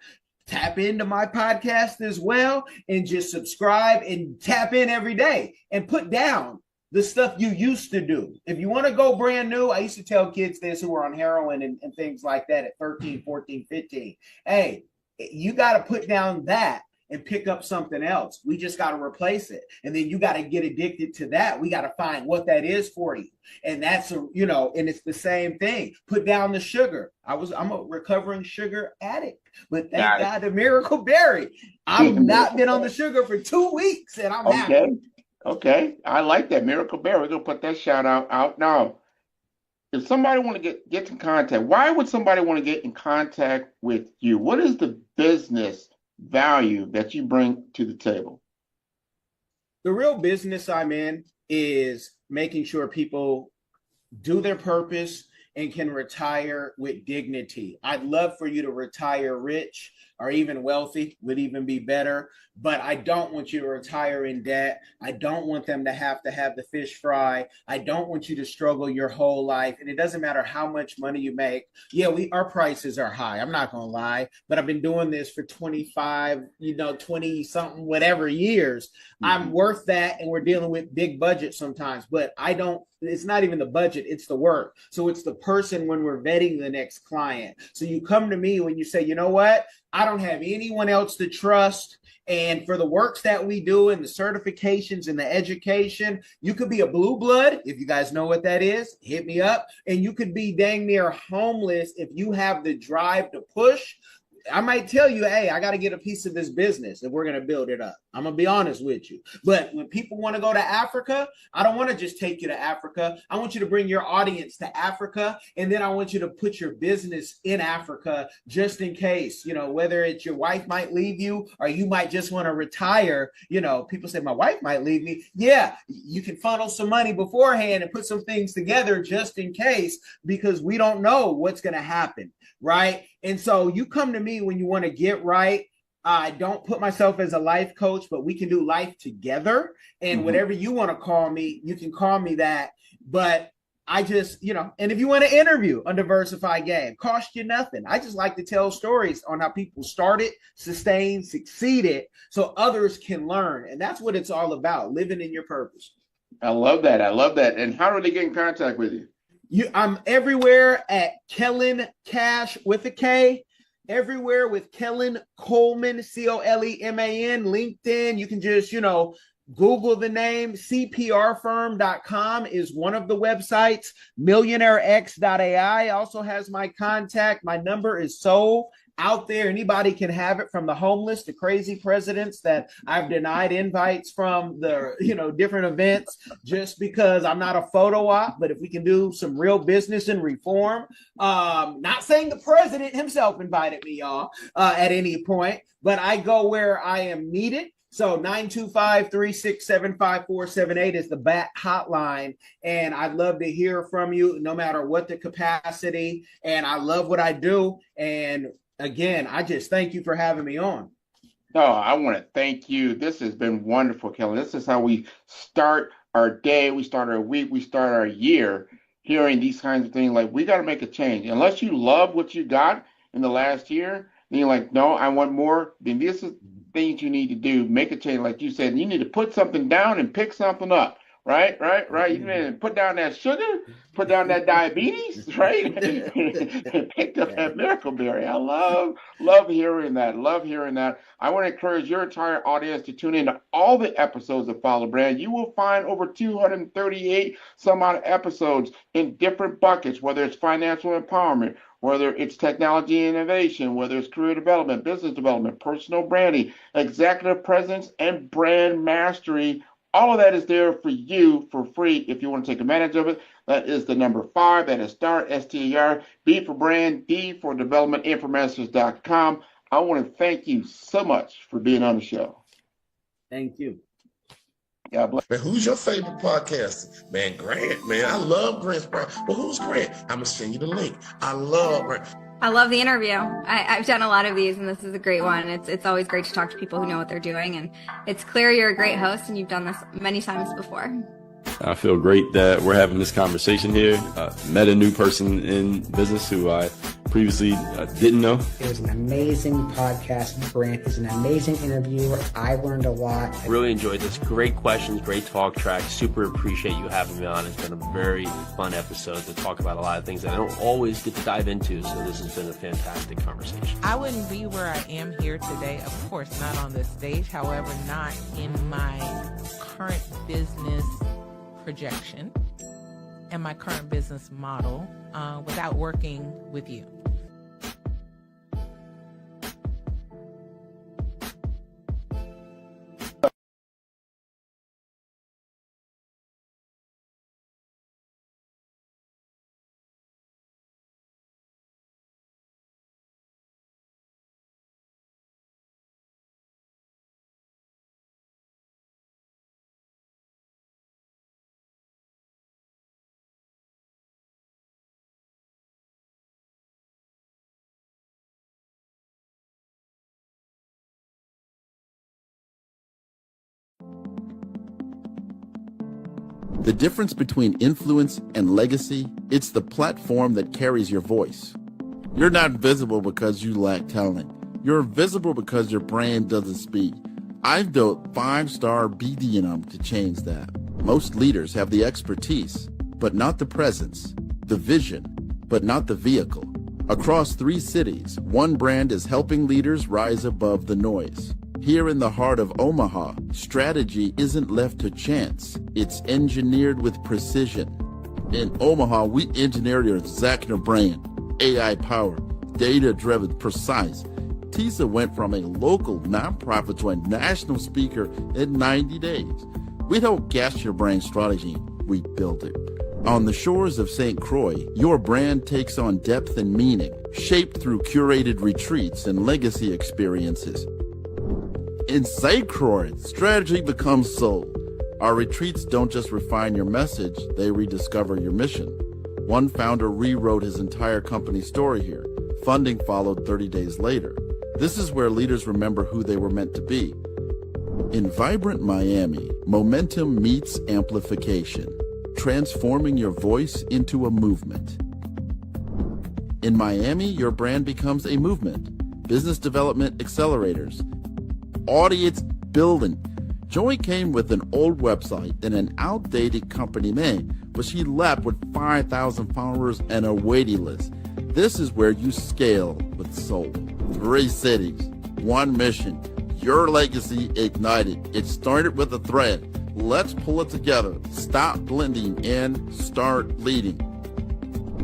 Speaker 4: Tap into my podcast as well, and just subscribe and tap in every day and put down the stuff you used to do. If you want to go brand new, I used to tell kids this who were on heroin and things like that at 13, 14, 15. Hey, you got to put down that and pick up something else. We just got to replace it. And then you got to get addicted to that. We got to find what that is for you. And that's, and it's the same thing. Put down the sugar. I'm a recovering sugar addict, but thank God the Miracle Berry. I've not been on the sugar for 2 weeks and I'm happy.
Speaker 1: Okay. I like that Miracle Berry. We're going to put that shout out now. if somebody want to get in contact, why would somebody want to get in contact with you? What is the business value that you bring to the table?
Speaker 4: The real business I'm in is making sure people do their purpose and can retire with dignity. I'd love for you to retire rich or even wealthy, would even be better, but I don't want you to retire in debt. I don't want them to have the fish fry. I don't want you to struggle your whole life. And it doesn't matter how much money you make. Yeah, our prices are high. I'm not going to lie, but I've been doing this for 25, 20 something, whatever years. I'm worth that. And we're dealing with big budgets sometimes, but it's not even the budget, it's the work. So it's the person when we're vetting the next client. So you come to me when you say, you know what? I don't have anyone else to trust. And for the works that we do and the certifications and the education, you could be a blue blood. If you guys know what that is, hit me up. And you could be dang near homeless if you have the drive to push. I might tell you, hey, I got to get a piece of this business if we're going to build it up. I'm going to be honest with you. But when people want to go to Africa, I don't want to just take you to Africa. I want you to bring your audience to Africa. And then I want you to put your business in Africa just in case, whether it's your wife might leave you or you might just want to retire. People say, my wife might leave me. Yeah, you can funnel some money beforehand and put some things together just in case, because we don't know what's going to happen. Right. And so you come to me when you want to get right. I don't put myself as a life coach, but we can do life together. And whatever you want to call me, you can call me that. But I just, and if you want to interview on Diversified Game, cost you nothing. I just like to tell stories on how people started, sustained, succeeded, so others can learn. And that's what it's all about, living in your purpose.
Speaker 1: I love that. And how do they get in contact with you?
Speaker 4: I'm everywhere at Kellen Cash with a K, everywhere with Kellen Coleman, Coleman, LinkedIn. You can just, Google the name. CPRfirm.com is one of the websites. MillionaireX.ai also has my contact. My number is so out there. Anybody can have it, from the homeless to crazy presidents that I've denied invites from the, different events just because I'm not a photo op. But if we can do some real business and reform, not saying the president himself invited me, y'all, at any point, but I go where I am needed. So 925-367-5478 is the BAT hotline. And I'd love to hear from you no matter what the capacity. And I love what I do. And again, I just thank you for having me on.
Speaker 1: No, I want to thank you. This has been wonderful, Kellen. This is how we start our day. We start our week. We start our year hearing these kinds of things. Like, we got to make a change. Unless you love what you got in the last year, then you're like, no, I want more. Then this is things you need to do. Make a change. Like you said, you need to put something down and pick something up. Right. You need to put down that sugar, put down that diabetes, right? And picked up that miracle berry. I love hearing that. Love hearing that. I want to encourage your entire audience to tune in to all the episodes of Follow Brand. You will find over 238 some odd episodes in different buckets, whether it's financial empowerment, whether it's technology innovation, whether it's career development, business development, personal branding, executive presence, and brand mastery. All of that is there for you for free if you want to take advantage of it. That is the number 5. That is STAR, STAR, B for brand, D for development, infomasters.com. I want to thank you so much for being on the show.
Speaker 4: Thank you.
Speaker 1: God bless.
Speaker 5: Man, who's your favorite podcaster? Man, Grant, man. I love Grant's podcast. But who's Grant? I'm going to send you the link. I love Grant.
Speaker 6: I love the interview. I've done a lot of these, and this is a great one. It's always great to talk to people who know what they're doing, and it's clear you're a great host, and you've done this many times before.
Speaker 7: I feel great that we're having this conversation here. Met a new person in business who I previously didn't know.
Speaker 8: It was an amazing podcast. Grant is an amazing interviewer. I learned a lot.
Speaker 9: Really enjoyed this. Great questions, great talk track. Super appreciate you having me on. It's been a very fun episode to talk about a lot of things that I don't always get to dive into. So this has been a fantastic conversation.
Speaker 10: I wouldn't be where I am here today, of course, not on this stage. However, not in my current business projection and my current business model without working with you.
Speaker 11: The difference between influence and legacy, it's the platform that carries your voice. You're not visible because you lack talent. You're visible because your brand doesn't speak. I've built 5-star BDM to change that. Most leaders have the expertise, but not the presence, the vision, but not the vehicle. Across 3 cities, one brand is helping leaders rise above the noise. Here in the heart of Omaha, strategy isn't left to chance. It's engineered with precision. In Omaha, we engineered your Zachner brand, AI-powered, data-driven, precise. TISA went from a local nonprofit to a national speaker in 90 days. We don't guess your brand strategy, we build it. On the shores of St. Croix, your brand takes on depth and meaning, shaped through curated retreats and legacy experiences. In St. Croix, strategy becomes soul. Our retreats don't just refine your message, they rediscover your mission. One founder rewrote his entire company story here. Funding followed 30 days later. This is where leaders remember who they were meant to be. In vibrant Miami, momentum meets amplification, transforming your voice into a movement. In Miami, your brand becomes a movement. Business development accelerators, audience building. Joy came with an old website and an outdated company name, but she left with 5,000 followers and a waiting list. This is where you scale with soul. 3 cities, 1 mission, your legacy ignited. It started with a thread. Let's pull it together. Stop blending and start leading.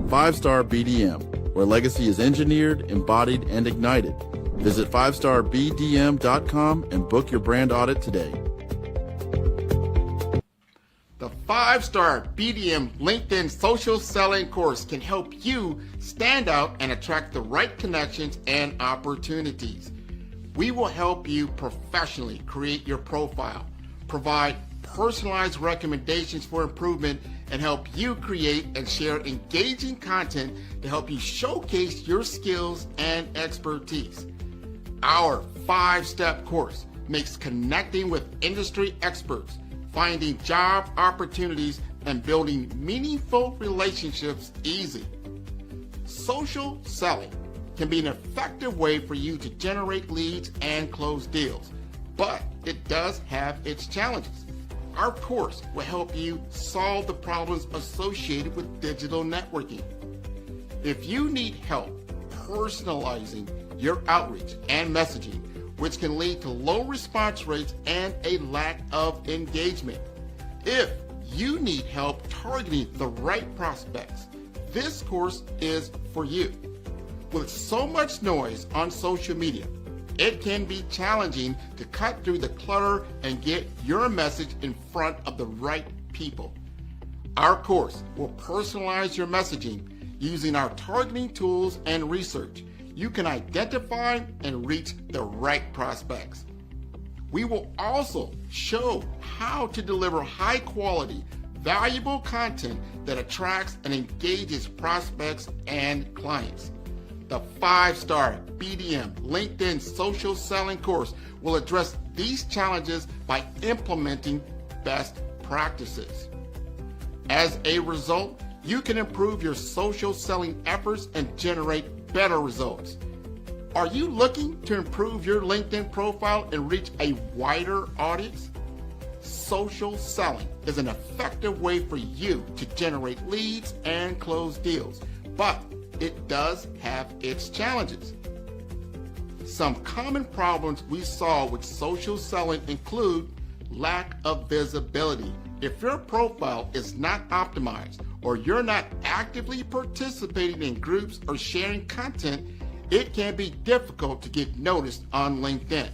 Speaker 11: 5-Star BDM, where legacy is engineered, embodied, and ignited. Visit 5starbdm.com and book your brand audit today.
Speaker 1: The 5-Star BDM LinkedIn Social Selling course can help you stand out and attract the right connections and opportunities. We will help you professionally create your profile, provide personalized recommendations for improvement, and help you create and share engaging content to help you showcase your skills and expertise. Our 5-step course makes connecting with industry experts, finding job opportunities, and building meaningful relationships easy. Social selling can be an effective way for you to generate leads and close deals, but it does have its challenges. Our course will help you solve the problems associated with digital networking. If you need help personalizing your outreach and messaging, which can lead to low response rates and a lack of engagement. If you need help targeting the right prospects, this course is for you. With so much noise on social media, it can be challenging to cut through the clutter and get your message in front of the right people. Our course will personalize your messaging using our targeting tools and research. You can identify and reach the right prospects. We will also show how to deliver high quality, valuable content that attracts and engages prospects and clients. The 5-Star BDM LinkedIn Social Selling course will address these challenges by implementing best practices. As a result, you can improve your social selling efforts and generate better results. Are you looking to improve your LinkedIn profile and reach a wider audience? Social selling is an effective way for you to generate leads and close deals, but it does have its challenges. Some common problems we saw with social selling include lack of visibility. If your profile is not optimized or you're not actively participating in groups or sharing content, it can be difficult to get noticed on LinkedIn.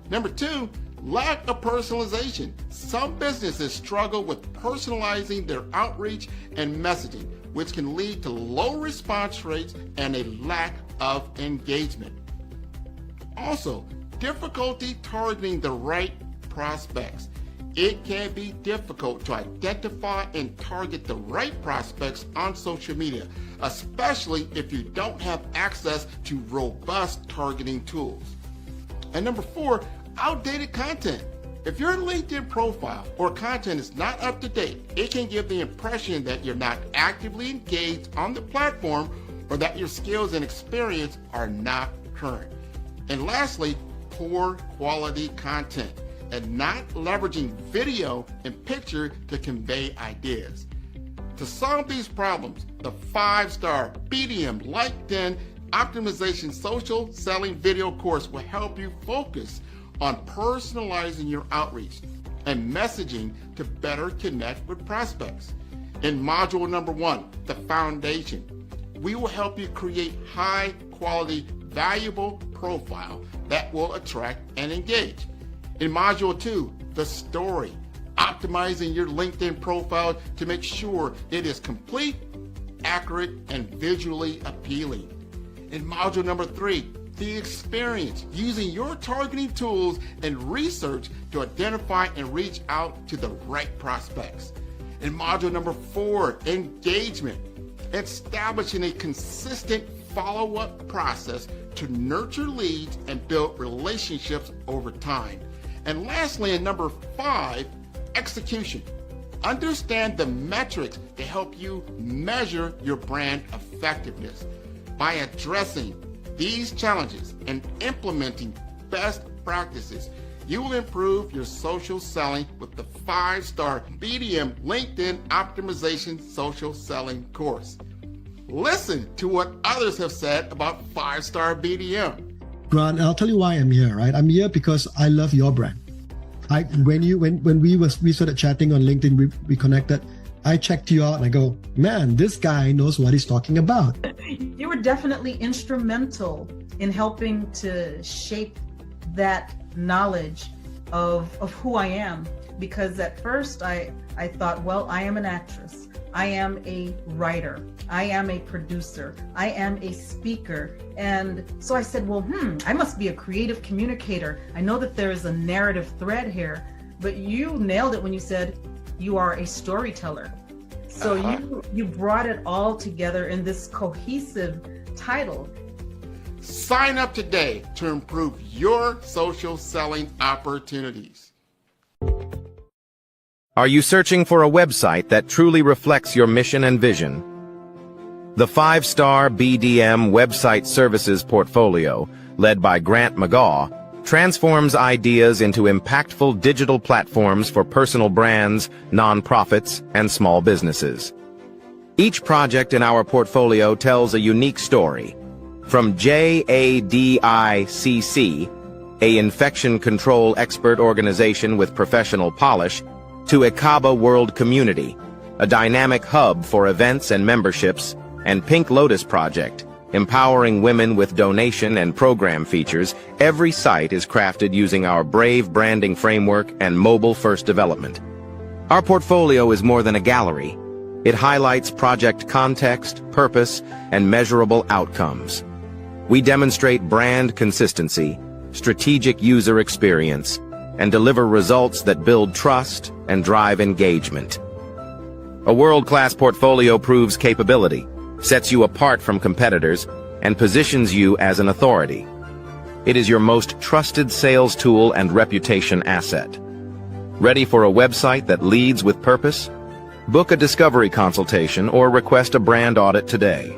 Speaker 1: Number 2, lack of personalization. Some businesses struggle with personalizing their outreach and messaging, which can lead to low response rates and a lack of engagement. Also, difficulty targeting the right prospects. It can be difficult to identify and target the right prospects on social media, especially if you don't have access to robust targeting tools. And number 4, outdated content. If your LinkedIn profile or content is not up to date, it can give the impression that you're not actively engaged on the platform or that your skills and experience are not current. And lastly, poor quality content and not leveraging video and picture to convey ideas. To solve these problems, the 5-star BDM LinkedIn Optimization Social Selling Video course will help you focus on personalizing your outreach and messaging to better connect with prospects. In module number 1, the foundation, we will help you create high quality, valuable profile that will attract and engage. In module 2, the story, optimizing your LinkedIn profile to make sure it is complete, accurate, and visually appealing. In module number 3, the experience, using your targeting tools and research to identify and reach out to the right prospects. In module number 4, engagement, establishing a consistent follow-up process to nurture leads and build relationships over time. And lastly, in number 5, execution. Understand the metrics to help you measure your brand effectiveness. By addressing these challenges and implementing best practices, you will improve your social selling with the 5-star BDM LinkedIn Optimization Social Selling course. Listen to what others have said about 5-star BDM.
Speaker 12: Grant, I'll tell you why I'm here, right? I'm here because I love your brand. When we started chatting on LinkedIn, we connected. I checked you out and I go, man, this guy knows what he's talking about.
Speaker 13: You were definitely instrumental in helping to shape that knowledge of who I am. Because at first I thought, well, I am an actress. I am a writer. I am a producer. I am a speaker. And so I said, well, I must be a creative communicator. I know that there is a narrative thread here, but you nailed it when you said you are a storyteller. So you brought it all together in this cohesive title.
Speaker 1: Sign up today to improve your social selling opportunities.
Speaker 3: Are you searching for a website that truly reflects your mission and vision? The 5-star BDM Website Services portfolio, led by Grant McGaw, transforms ideas into impactful digital platforms for personal brands, nonprofits, and small businesses. Each project in our portfolio tells a unique story. From JADICC, a infection control expert organization with professional polish, to Ekaba World Community, a dynamic hub for events and memberships, and Pink Lotus Project, empowering women with donation and program features, every site is crafted using our Brave branding framework and mobile-first development. Our portfolio is more than a gallery. It highlights project context, purpose, and measurable outcomes. We demonstrate brand consistency, strategic user experience, and deliver results that build trust and drive engagement. A world-class portfolio proves capability, sets you apart from competitors, and positions you as an authority. It is your most trusted sales tool and reputation asset. Ready for a website that leads with purpose? Book a discovery consultation or request a brand audit today.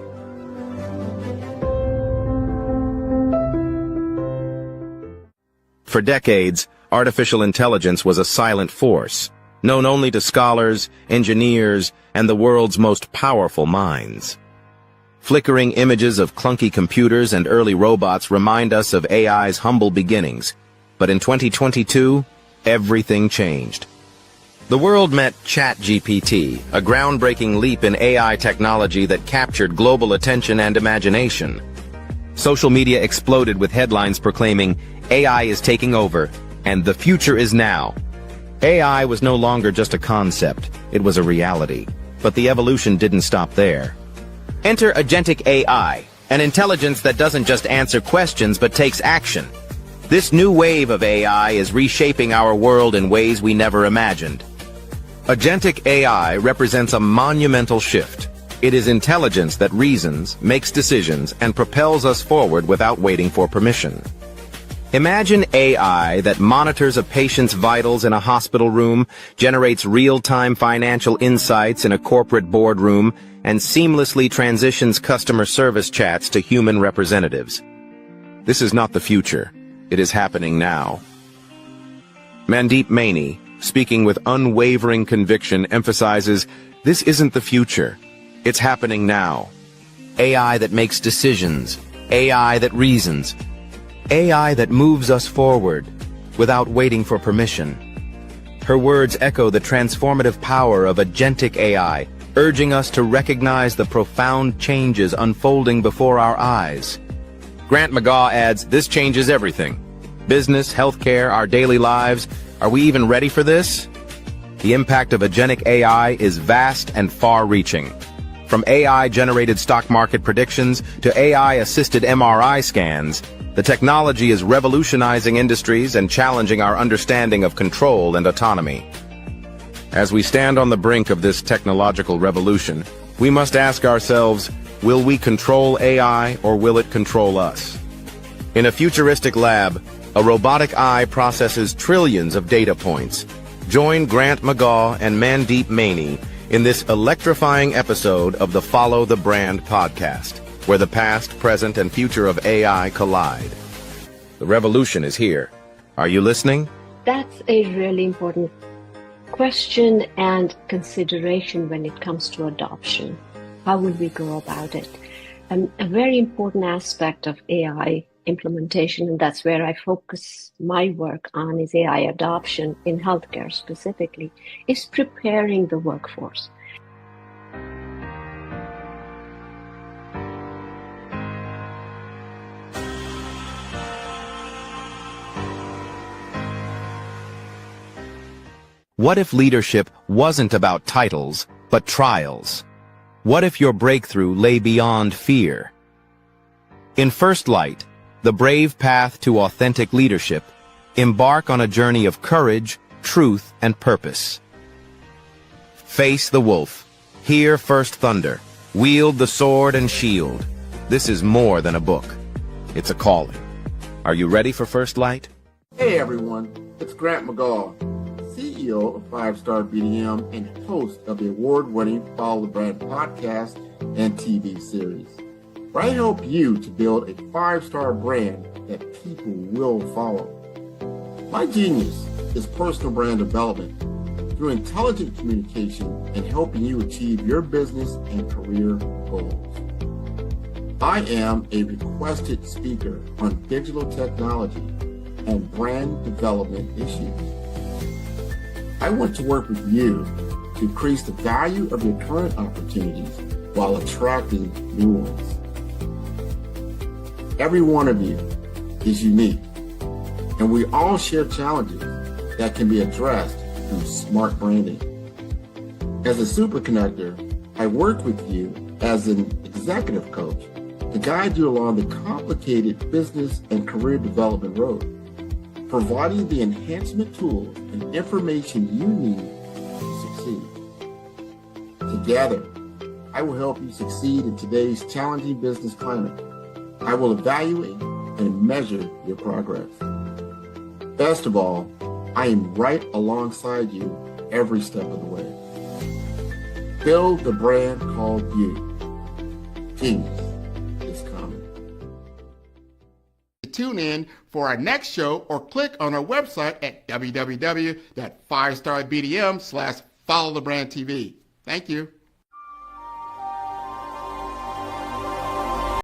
Speaker 3: For decades, artificial intelligence was a silent force, known only to scholars, engineers, and the world's most powerful minds. Flickering images of clunky computers and early robots remind us of AI's humble beginnings. But in 2022, everything changed. The world met ChatGPT, a groundbreaking leap in AI technology that captured global attention and imagination. Social media exploded with headlines proclaiming, AI is taking over, and the future is now. AI was no longer just a concept, it was a reality. But the evolution didn't stop there. Enter Agentic AI, an intelligence that doesn't just answer questions but takes action. This new wave of AI is reshaping our world in ways we never imagined. Agentic AI represents a monumental shift. It is intelligence that reasons, makes decisions, and propels us forward without waiting for permission. Imagine AI that monitors a patient's vitals in a hospital room, generates real-time financial insights in a corporate boardroom, and seamlessly transitions customer service chats to human representatives. This is not the future. It is happening now. Mandeep Maini, speaking with unwavering conviction, emphasizes, this isn't the future. It's happening now. AI that makes decisions. AI that reasons. AI that moves us forward without waiting for permission. Her words echo the transformative power of agentic AI, urging us to recognize the profound changes unfolding before our eyes. Grant McGaw adds, this changes everything. Business, healthcare, our daily lives. Are we even ready for this? The impact of agentic AI is vast and far-reaching. From AI-generated stock market predictions to AI-assisted MRI scans, the technology is revolutionizing industries and challenging our understanding of control and autonomy. As we stand on the brink of this technological revolution, we must ask ourselves, will we control AI or will it control us? In a futuristic lab, a robotic eye processes trillions of data points. Join Grant McGaw and Mandeep Maini in this electrifying episode of the Follow the Brand podcast, where the past, present, and future of AI collide. The revolution is here. Are you listening?
Speaker 14: That's a really important question and consideration when it comes to adoption. How will we go about it? A very important aspect of AI implementation, and that's where I focus my work on, is AI adoption in healthcare specifically, is preparing the workforce.
Speaker 3: What if leadership wasn't about titles, but trials? What if your breakthrough lay beyond fear? In First Light, The Brave Path to Authentic Leadership, embark on a journey of courage, truth, and purpose. Face the wolf. Hear first thunder. Wield the sword and shield. This is more than a book. It's a calling. Are you ready for First Light?
Speaker 11: Hey everyone, it's Grant McGaw, CEO of 5-Star BDM and host of the award-winning Follow the Brand podcast and TV series, where I help you to build a 5-star brand that people will follow. My genius is personal brand development through intelligent communication and helping you achieve your business and career goals. I am a requested speaker on digital technology and brand development issues. I want to work with you to increase the value of your current opportunities while attracting new ones. Every one of you is unique, and we all share challenges that can be addressed through smart branding. As a super connector, I work with you as an executive coach to guide you along the complicated business and career development road, providing the enhancement tools and information you need to succeed. Together, I will help you succeed in today's challenging business climate. I will evaluate and measure your progress. Best of all, I am right alongside you every step of the way. Build the brand called you. Genius is coming. Tune in for our next show or click on our website at www.5starbdm/followthebrandtv. Thank you.